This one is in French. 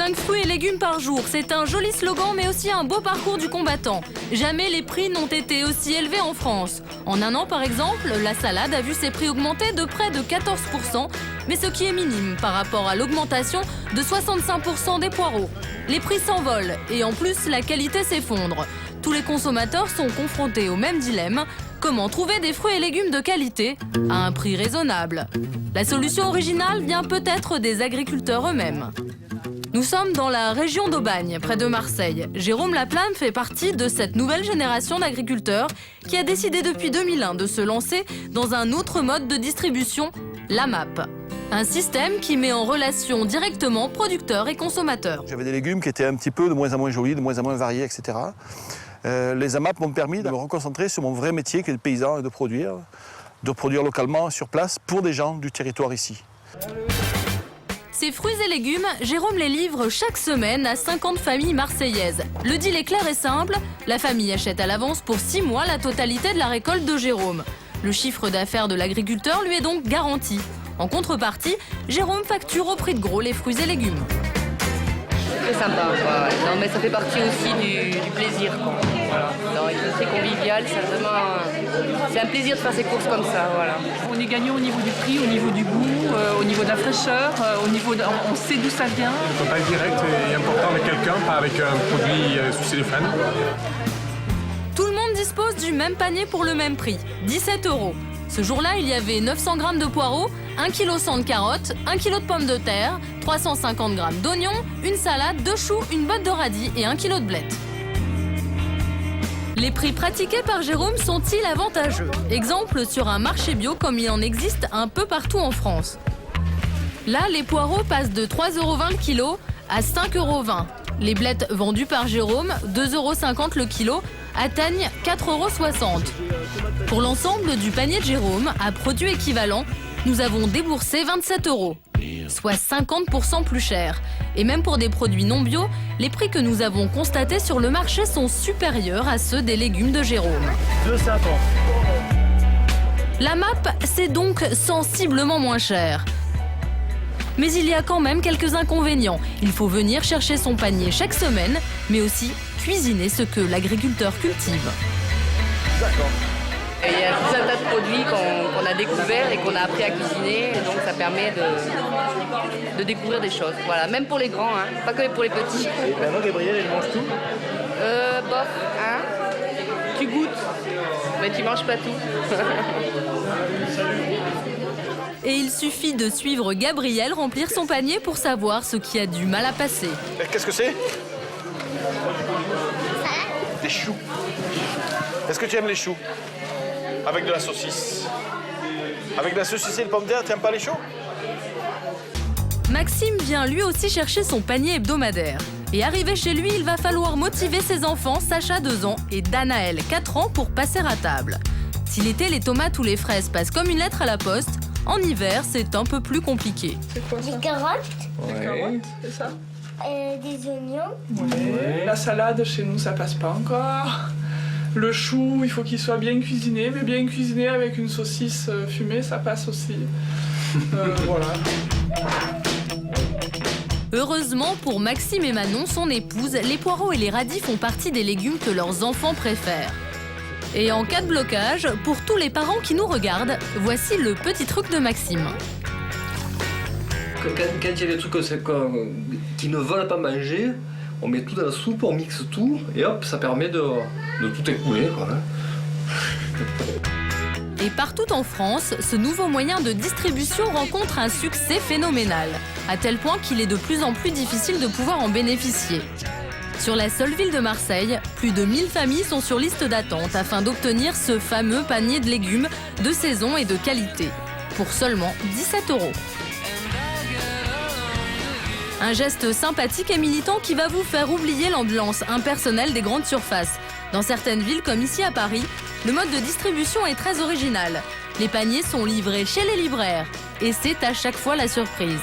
5 fruits et légumes par jour, c'est un joli slogan mais aussi un beau parcours du combattant. Jamais les prix n'ont été aussi élevés en France. En un an par exemple, la salade a vu ses prix augmenter de près de 14%, mais ce qui est minime par rapport à l'augmentation de 65% des poireaux. Les prix s'envolent et en plus la qualité s'effondre. Tous les consommateurs sont confrontés au même dilemme. Comment trouver des fruits et légumes de qualité à un prix raisonnable? La solution originale vient peut-être des agriculteurs eux-mêmes. Nous sommes dans la région d'Aubagne, près de Marseille. Jérôme Laplane fait partie de cette nouvelle génération d'agriculteurs qui a décidé depuis 2001 de se lancer dans un autre mode de distribution, la MAP. Un système qui met en relation directement producteurs et consommateurs. J'avais des légumes qui étaient un petit peu de moins en moins jolis, de moins en moins variés, etc. Les AMAP m'ont permis de me reconcentrer sur mon vrai métier qui est le paysan et de produire localement sur place pour des gens du territoire ici. Ces fruits et légumes, Jérôme les livre chaque semaine à 50 familles marseillaises. Le deal est clair et simple, la famille achète à l'avance pour 6 mois la totalité de la récolte de Jérôme. Le chiffre d'affaires de l'agriculteur lui est donc garanti. En contrepartie, Jérôme facture au prix de gros les fruits et légumes. C'est très sympa, quoi. Non, mais ça fait partie aussi du plaisir, quoi. Voilà. C'est très convivial, c'est un plaisir de faire ses courses comme ça. Voilà. On est gagnant au niveau du prix, au niveau du goût, au niveau de la fraîcheur, on sait d'où ça vient. Le contact direct est important avec quelqu'un, pas avec un produit sous téléphone. Tout le monde dispose du même panier pour le même prix, 17 €. Ce jour-là, il y avait 900 g de poireaux, 1 kg 100 de carottes, 1 kg de pommes de terre, 350 g d'oignons, une salade, 2 choux, une botte de radis et 1 kg de blettes. Les prix pratiqués par Jérôme sont-ils avantageux? Exemple sur un marché bio comme il en existe un peu partout en France. Là, les poireaux passent de 3,20 € le kilo à 5,20 €. Les blettes vendues par Jérôme, 2,50 € le kilo, atteignent 4,60 €. Pour l'ensemble du panier de Jérôme, à produit équivalent, nous avons déboursé 27 €, soit 50% plus cher. Et même pour des produits non bio, les prix que nous avons constatés sur le marché sont supérieurs à ceux des légumes de Jérôme. 2,50 €. La MAP, c'est donc sensiblement moins cher. Mais il y a quand même quelques inconvénients. Il faut venir chercher son panier chaque semaine, mais aussi cuisiner ce que l'agriculteur cultive. D'accord. Et il y a tout un tas de produits qu'on a découverts et qu'on a appris à cuisiner. Et donc ça permet de découvrir des choses. Voilà, même pour les grands, hein, pas que pour les petits. Et maintenant, Gabriel, elle mange tout? Bof, hein. Tu goûtes, mais tu manges pas tout. Et il suffit de suivre Gabriel remplir son panier pour savoir ce qui a du mal à passer. Qu'est-ce que c'est? Des choux. Est-ce que tu aimes les choux? Avec de la saucisse. Avec de la saucisse et le pomme de terre, tu n'aimes pas les choux? Maxime vient lui aussi chercher son panier hebdomadaire. Et arrivé chez lui, il va falloir motiver ses enfants, Sacha 2 ans et Danaël 4 ans pour passer à table. Si l'été, les tomates ou les fraises passent comme une lettre à la poste, en hiver, c'est un peu plus compliqué. C'est quoi ça? Des carottes, Des carottes, c'est ça? des oignons. Ouais. La salade, chez nous, ça passe pas encore. Le chou, il faut qu'il soit bien cuisiné, mais bien cuisiné avec une saucisse fumée, ça passe aussi. Voilà. Heureusement pour Maxime et Manon, son épouse, les poireaux et les radis font partie des légumes que leurs enfants préfèrent. Et en cas de blocage, pour tous les parents qui nous regardent, voici le petit truc de Maxime. Quand il y a des trucs qui ne veulent pas manger, on met tout dans la soupe, on mixe tout, et hop, ça permet de tout écouler, quoi. Et partout en France, ce nouveau moyen de distribution rencontre un succès phénoménal, à tel point qu'il est de plus en plus difficile de pouvoir en bénéficier. Sur la seule ville de Marseille, plus de 1000 familles sont sur liste d'attente afin d'obtenir ce fameux panier de légumes de saison et de qualité, pour seulement 17 €. Un geste sympathique et militant qui va vous faire oublier l'ambiance impersonnelle des grandes surfaces. Dans certaines villes comme ici à Paris, le mode de distribution est très original. Les paniers sont livrés chez les libraires et c'est à chaque fois la surprise.